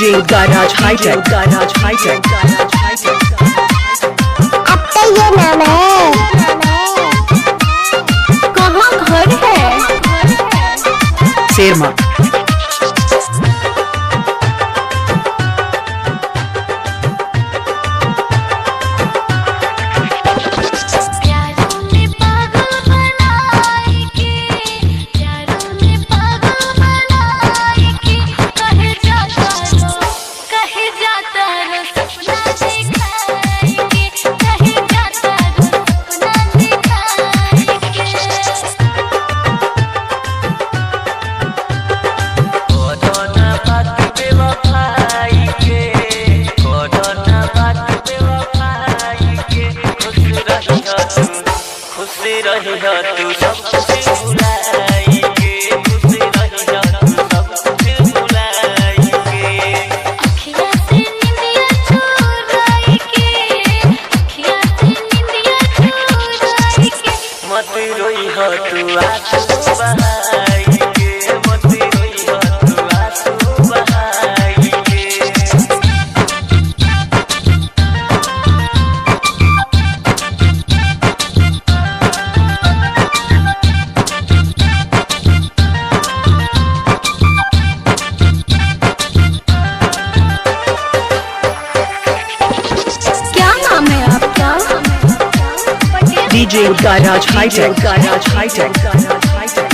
DJ Garage High-Tech, Garage High-Tech, Garage High-Tech। अब तो ये नाम है। कहाँ घर है? शेरमा। तू सब कुछ भुलाई के खुश रहिया तू सब कुछ भुलाई के अखियाँ से निंदिया चुराई के अखियाँ से निंदिया चुराई के मत रोई हो तू आंसू बहाई के मत रोई हो तू आंसू बहाई के DJ Garage High-Tech, Garage High-Tech, Garage High-Tech।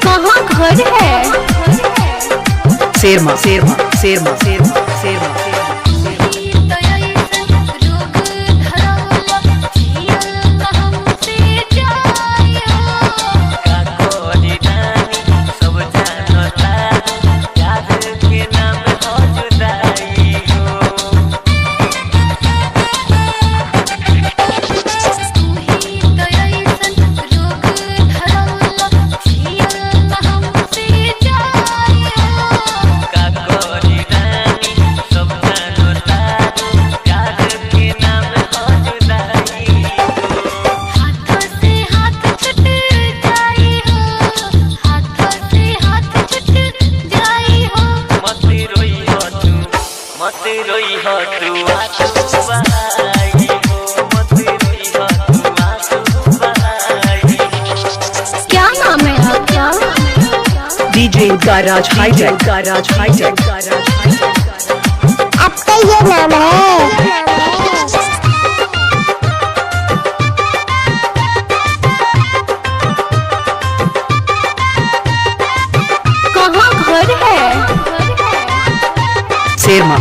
कहाँ घर है? शेरमा, शेरमा, शेरमा, शेरमा, शेरमा, शेरमा। DJ Garage High-Tech, Garage High-Tech, Garage High-Tech। अब तो ये नाम है। कहाँ घर है? शेरमा।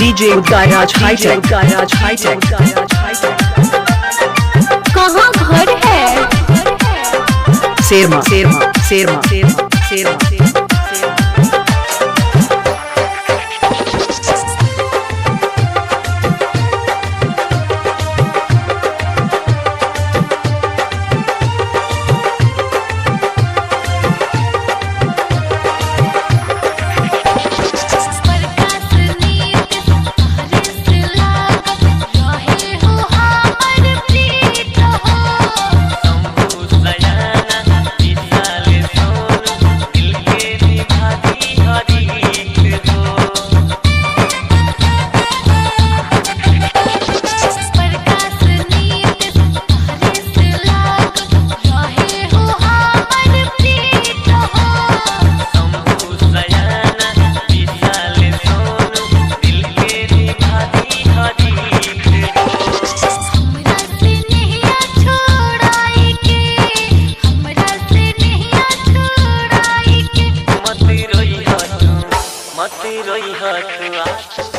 DJ Garage High-Tech, Garage High-Tech, Garage High-Tech। कहाँ घर है? शेरमा, शेरमा, शेरमा, शेरमा, शेरमा, शेरमा। दिल मत रोई तू